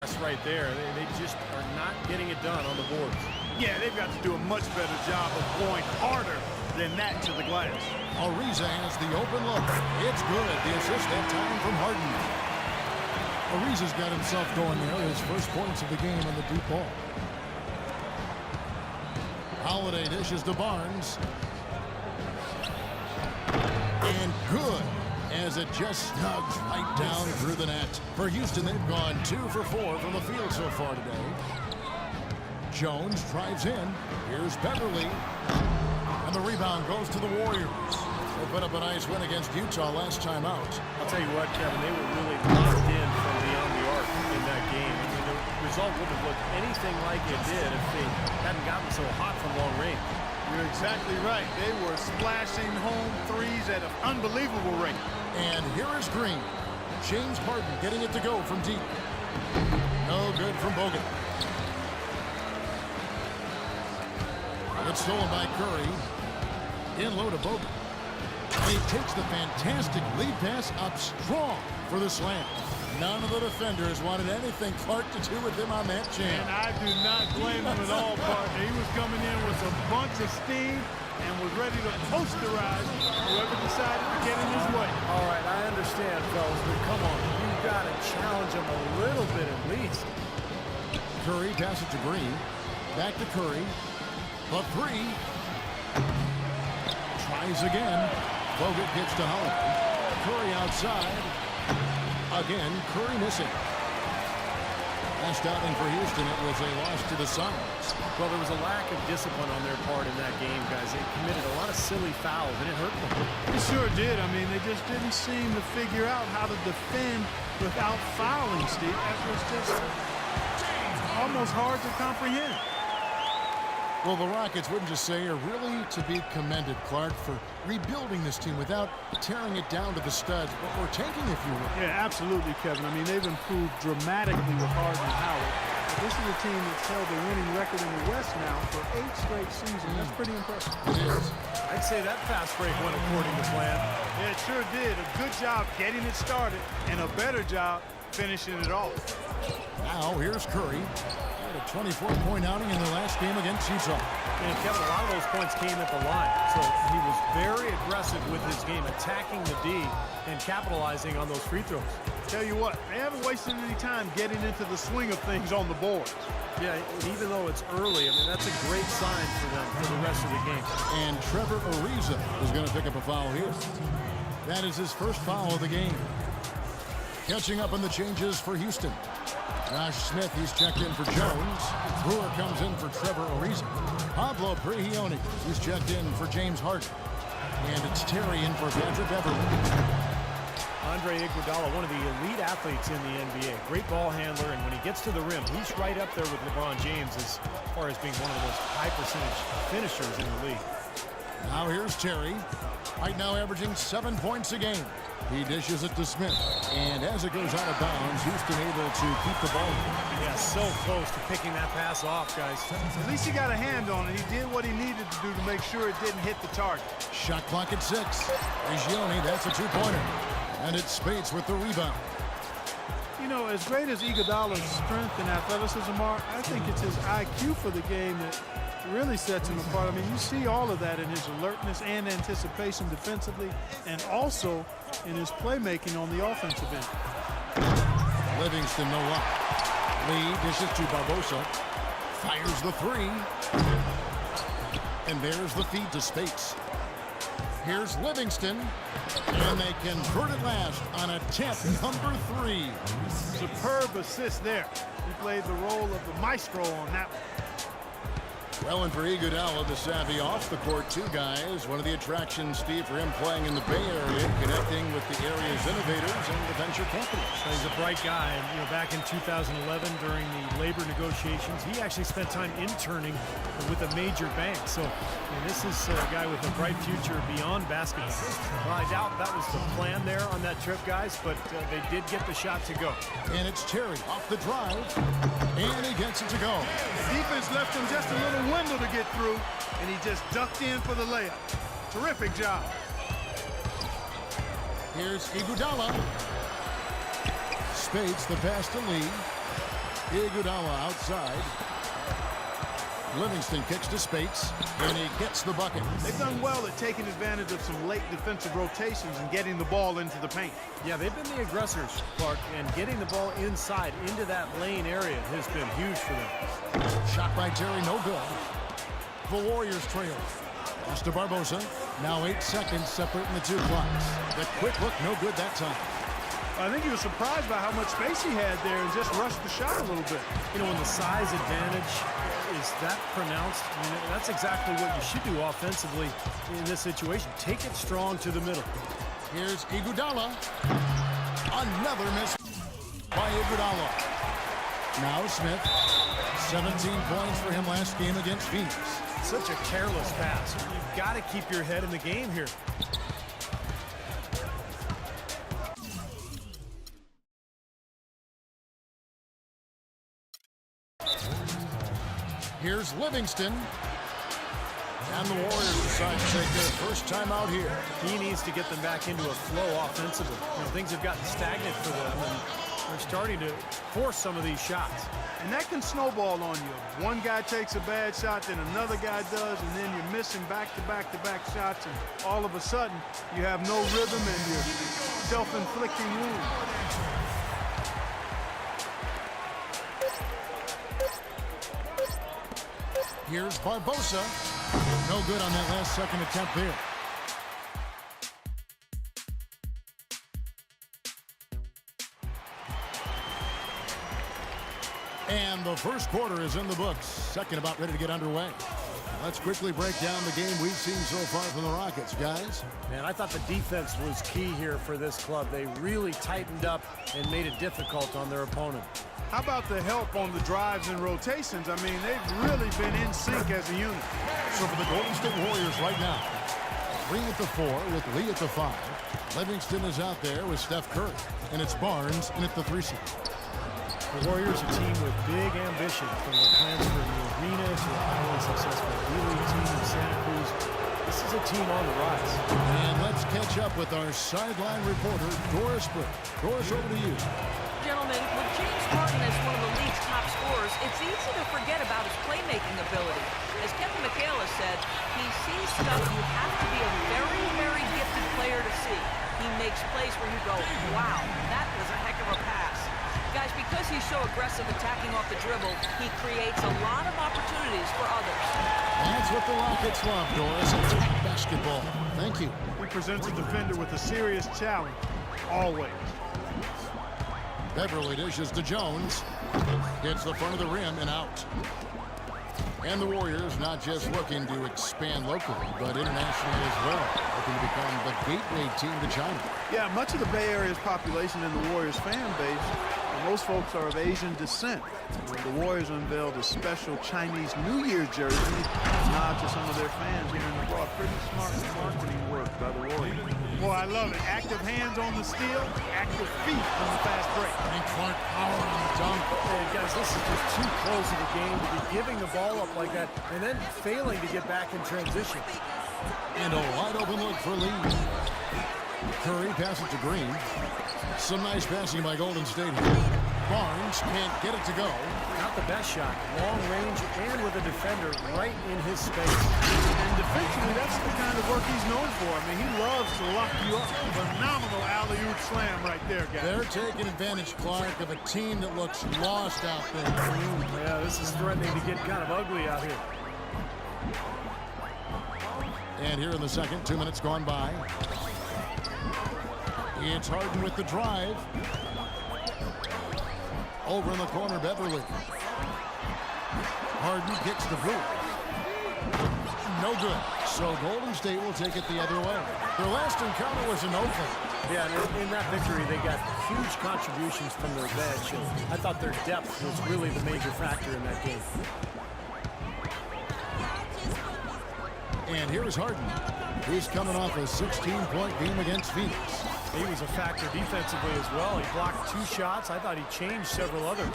That's right there. They just are not getting it done on the boards. Yeah, they've got to do a much better job of going harder than that to the glass. Ariza has the open look. It's good. The assist that time from Harden. Ariza's got himself going there. His first points of the game on the deep ball. Holiday dishes to Barnes. And good, as it just snugs right down through the net. For Houston, they've gone 2 for 4 from the field so far today. Jones drives in. Here's Beverly. And the rebound goes to the Warriors. They put up a nice win against Utah last time out. I'll tell you what, Kevin, they were really locked in from beyond the arc in that game. I mean, the result wouldn't have looked anything like it did if they hadn't gotten so hot from long range. You're exactly right. They were splashing home threes at an unbelievable rate. And here is Green. James Harden getting it to go from deep. No good from Bogut. It's stolen by Curry. In low to Bogut. And he takes the fantastic lead pass up strong for the slam. None of the defenders wanted anything Clark to do with him on that jam. And I do not blame him at all, partner. He was coming in with a bunch of steam and was ready to posterize whoever decided to get in his way. All right, I understand, fellas, but come on. You've got to challenge him a little bit at least. Curry passes to Green. Back to Curry. The three. Tries again. Bogut gets to Holiday. Curry outside. Again, Curry missing. Last outing for Houston, it was a loss to the Suns. Well, there was a lack of discipline on their part in that game, guys. They committed a lot of silly fouls, and it hurt them. They sure did. I mean, they just didn't seem to figure out how to defend without fouling, Steve. That was just almost hard to comprehend. Well, the Rockets, wouldn't you say, are really to be commended, Clark, for rebuilding this team without tearing it down to the studs, or tanking, if you will. Yeah, absolutely, Kevin. I mean, they've improved dramatically with Harden and Howard. This is a team that's held a winning record in the West now for 8 straight seasons. That's pretty impressive. It is. I'd say that fast break went according to plan. Yeah, it sure did. A good job getting it started and a better job finishing it off. Now, here's Curry. Had a 24-point outing in the last game against Utah. And Kevin, a lot of those points came at the line. So he was very aggressive with his game, attacking the D and capitalizing on those free throws. Tell you what, they haven't wasted any time getting into the swing of things on the boards. Yeah, even though it's early, I mean, that's a great sign for them for the rest of the game. And Trevor Ariza is going to pick up a foul here. That is his first foul of the game. Catching up on the changes for Houston. Josh Smith, he's checked in for Jones. Brewer comes in for Trevor Ariza. Pablo Prigioni, he's checked in for James Harden. And it's Terry in for Patrick Beverly. Andre Iguodala, one of the elite athletes in the NBA. Great ball handler, and when he gets to the rim, he's right up there with LeBron James as far as being one of the most high percentage finishers in the league. Now here's Terry. Right now averaging 7 points a game. He dishes it to Smith. And as it goes out of bounds, Houston able to keep the ball. Yeah, so close to picking that pass off, guys. At least he got a hand on it. He did what he needed to do to make sure it didn't hit the target. Shot clock at 6. Prigioni, that's a two-pointer. And it's Spates with the rebound. You know, as great as Iguodala's strength and athleticism are, I think it's his IQ for the game that really sets him apart. I mean, you see all of that in his alertness and anticipation defensively, and also in his playmaking on the offensive end. Livingston, no luck. Lee dishes to Barbosa. Fires the three. And there's the feed to Spates. Here's Livingston. And they convert it last on attempt number 3. Superb assist there. He played the role of the maestro on that one. Well, and for Iguodala, the savvy off-the-court two guys. One of the attractions, Steve, for him playing in the Bay Area, connecting with the area's innovators and the venture companies. So he's a bright guy. And, you know, back in 2011 during the labor negotiations, he actually spent time interning with a major bank. So this is a guy with a bright future beyond basketball. Well, I doubt that was the plan there on that trip, guys, but they did get the shot to go. And it's Terry off the drive, and he gets it to go. The defense left him just a little window to get through, and he just ducked in for the layup. Terrific job. Here's Iguodala. Spates the pass to Lee. Iguodala outside. Livingston kicks to Spates, and he gets the bucket. They've done well at taking advantage of some late defensive rotations and getting the ball into the paint. Yeah, they've been the aggressors, Clark, and getting the ball inside into that lane area has been huge for them. Shot by Terry, no good. The Warriors trail. Pass to Barbosa. Now 8 seconds separating the two clocks. The quick look, no good that time. I think he was surprised by how much space he had there and just rushed the shot a little bit. You know, when the size advantage is that pronounced, I mean, that's exactly what you should do offensively in this situation. Take it strong to the middle. Here's Iguodala. Another miss by Iguodala. Now Smith. 17 points for him last game against Phoenix. Such a careless pass. You've got to keep your head in the game here. Here's Livingston. And the Warriors decide to take their first time out here. He needs to get them back into a flow offensively. You know, things have gotten stagnant for them, and they're starting to force some of these shots. And that can snowball on you. One guy takes a bad shot, then another guy does, and then you're missing back-to-back-to-back shots, and all of a sudden, you have no rhythm and you're self-inflicting wounds. Here's Barbosa. No good on that last second attempt there. And the first quarter is in the books. Second about ready to get underway. Let's quickly break down the game we've seen so far from the Rockets, guys. Man, I thought the defense was key here for this club. They really tightened up and made it difficult on their opponent. How about the help on the drives and rotations? I mean, they've really been in sync as a unit. So for the Golden State Warriors right now, Green at the 4 with Lee at the 5. Livingston is out there with Steph Curry. And it's Barnes in at the 3 seat. The Warriors, a team with big ambition, from the transfer in the arena to a highly successful D-League team in Santa Cruz. This is a team on the rise. And let's catch up with our sideline reporter, Doris Burke. Doris, over to you. Gentlemen, with James Harden as one of the league's top scorers, it's easy to forget about his playmaking ability. As Kevin McHale has said, he sees stuff you have to be a very, very gifted player to see. He makes plays where you go, wow, that was a heck of a pass. Guys, because he's so aggressive attacking off the dribble, he creates a lot of opportunities for others. That's what the Rockets love, Doris. Attack basketball. Thank you. He presents a defender with a serious challenge, always. Beverly dishes to Jones. Hits the front of the rim and out. And the Warriors not just looking to expand locally, but internationally as well, looking to become the gateway team to China. Yeah, much of the Bay Area's population and the Warriors fan base, most folks are of Asian descent. The Warriors unveiled a special Chinese New Year jersey, a nod to some of their fans here in the abroad. Pretty smart marketing work by the Warriors. Boy, I love it. Active hands on the steal, active feet on the fast break. And Clark power on the dunk. Hey, guys, this is just too close of a game to be giving the ball up like that and then failing to get back in transition. And a wide open look for Lee. Curry passes to Green. Some nice passing by Golden State here. Barnes can't get it to go. Not the best shot. Long range and with a defender right in his space. And defensively, that's the kind of work he's known for. I mean, he loves to lock you up. Phenomenal alley-oop slam right there, guys. They're taking advantage, Clark, of a team that looks lost out there. Yeah, this is threatening to get kind of ugly out here. And here in the second, 2 minutes gone by. It's Harden with the drive. Over in the corner, Beverly. Harden kicks the boot. No good. So Golden State will take it the other way. Their last encounter was in Oakland. Yeah, and in that victory, they got huge contributions from their bench. I thought their depth was really the major factor in that game. And here is Harden. He's coming off a 16-point game against Phoenix. He was a factor defensively as well. He blocked 2 shots. I thought he changed several others.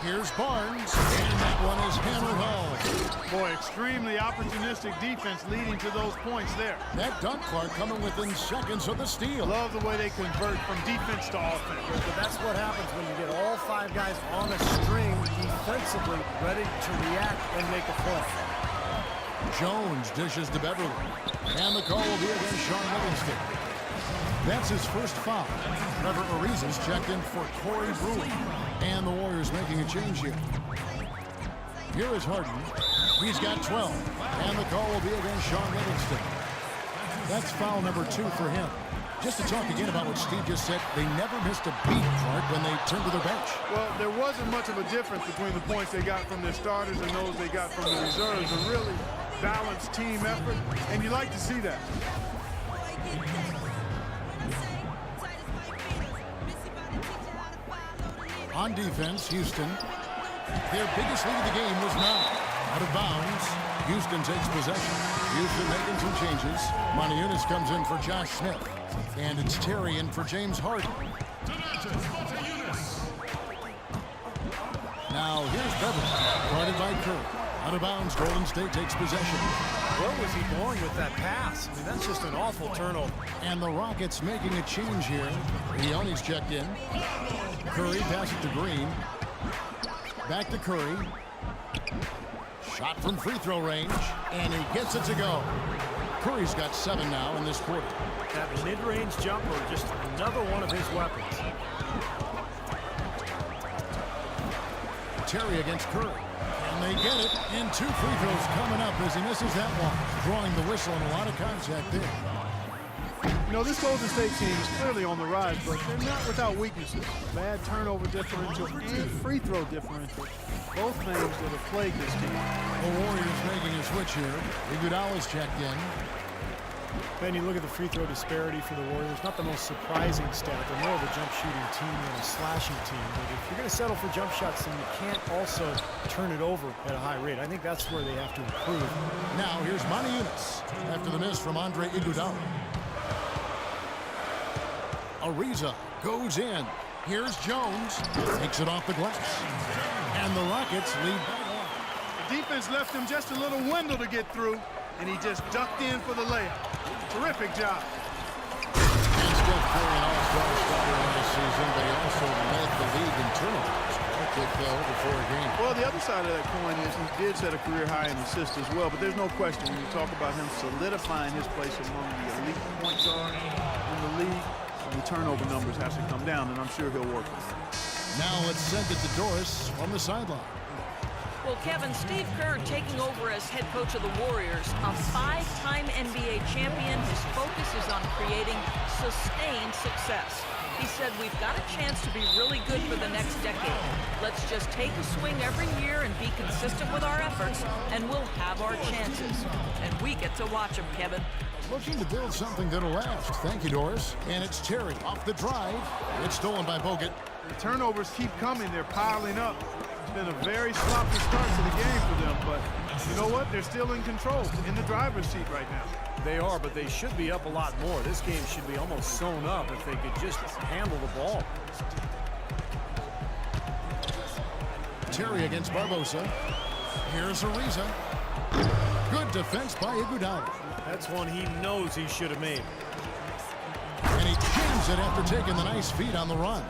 Here's Barnes, and that one is hammered home. Boy, extremely opportunistic defense leading to those points there. That dunk, Clark, coming within seconds of the steal. Love the way they convert from defense to offense. But that's what happens when you get all 5 guys on a string defensively, ready to react and make a play. Jones dishes to Beverly. And the call will be against Sean Livingston. That's his first foul. Trevor Ariza's checked in for Corey Brewer. And the Warriors making a change here. Here is Harden. He's got 12. And the call will be against Sean Livingston. That's foul number 2 for him. Just to talk again about what Steve just said, they never missed a beat, Clark, when they turned to their bench. Well, there wasn't much of a difference between the points they got from their starters and those they got from the reserves. A really balanced team effort, and you like to see that. On defense, Houston. Their biggest lead of the game was 9. Out of bounds. Houston takes possession. Houston making some changes. Moniunas comes in for Josh Smith. And it's Terry in for James Harden. Now here's Beverly. Guarded by Curry. Out of bounds, Golden State takes possession. Where was he going with that pass? I mean, that's just an awful turnover. And the Rockets making a change here. Leone's checked in. Curry passes to Green. Back to Curry. Shot from free throw range. And he gets it to go. Curry's got 7 now in this quarter. That mid-range jumper, just another one of his weapons. Terry against Curry. And they get it. And 2 free throws coming up as he misses that one. Drawing the whistle and a lot of contact there. You know, this Golden State team is clearly on the rise, but they're not without weaknesses. Bad turnover differential and free throw differential. Both things that have plagued this team. The Warriors making a switch here. Iguodala's checked in. Ben, you look at the free throw disparity for the Warriors. Not the most surprising stat. They're more of a jump shooting team than a slashing team. But if you're going to settle for jump shots, then you can't also turn it over at a high rate. I think that's where they have to improve. Now here's Moniunas after the miss from Andre Iguodala. Ariza goes in. Here's Jones. Takes it off the glass. And the Rockets lead by 1. The defense left him just a little window to get through, and he just ducked in for the layup. Terrific job. And Steph Curry, an all-star starter in this season, but he also led the league in turnovers. With over 4 games. Well, the other side of that coin is he did set a career high in assists as well, but there's no question when you talk about him solidifying his place among the elite point guards in the league, the turnover numbers have to come down, and I'm sure he'll work with it. Now let's send it to Doris on the sideline. Well, Kevin, Steve Kerr taking over as head coach of the Warriors, a 5-time NBA champion. His focus is on creating sustained success. He said, we've got a chance to be really good for the next decade. Let's just take a swing every year and be consistent with our efforts, and we'll have our chances. And we get to watch him, Kevin. Looking to build something that'll last. Thank you, Doris. And it's Terry off the drive. It's stolen by Bogut. The turnovers keep coming. They're piling up. It's been a very sloppy start to the game for them, but you know what? They're still in control, in the driver's seat right now. They are, but they should be up a lot more. This game should be almost sewn up if they could just handle the ball. Terry against Barbosa. Here's Ariza. Good defense by Iguodala. That's one he knows he should have made. And he jams it after taking the nice feed on the run.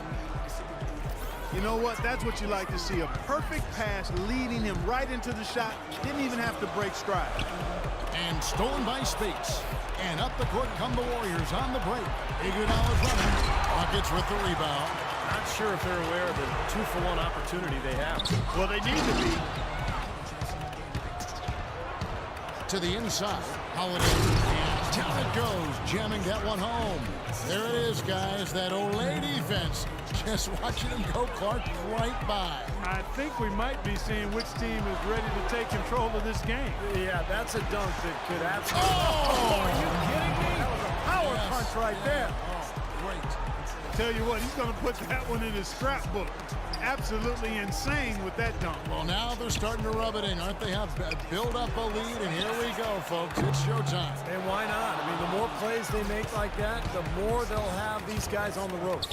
You know what? That's what you like to see. A perfect pass leading him right into the shot. Didn't even have to break stride. And stolen by Spates. And up the court come the Warriors on the break. Iguodala's running. Rockets with the rebound. Not sure if they're aware of the 2-for-1 opportunity they have. Well, they need to be. To the inside. Holiday. And down it goes. Jamming that one home. There it is, guys. That Olay defense. Just watching him go, Clark, right by. I think we might be seeing which team is ready to take control of this game. Yeah, that's a dunk that could absolutely... Oh! Are you kidding me? That was a power punch right there. Oh, great. Tell you what, he's going to put that one in his scrapbook. Absolutely insane with that dunk. Well, now they're starting to rub it in, aren't they? Have build up a lead, and here we go, folks. It's showtime. And why not? I mean, the more plays they make like that, the more they'll have these guys on the ropes.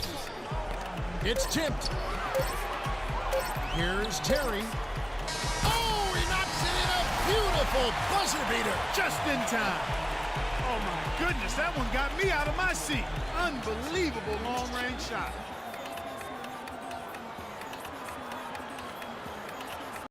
It's tipped. Here's Terry. Oh, he knocks it in, a beautiful buzzer beater. Just in time. Oh, my goodness, that one got me out of my seat. Unbelievable long-range shot.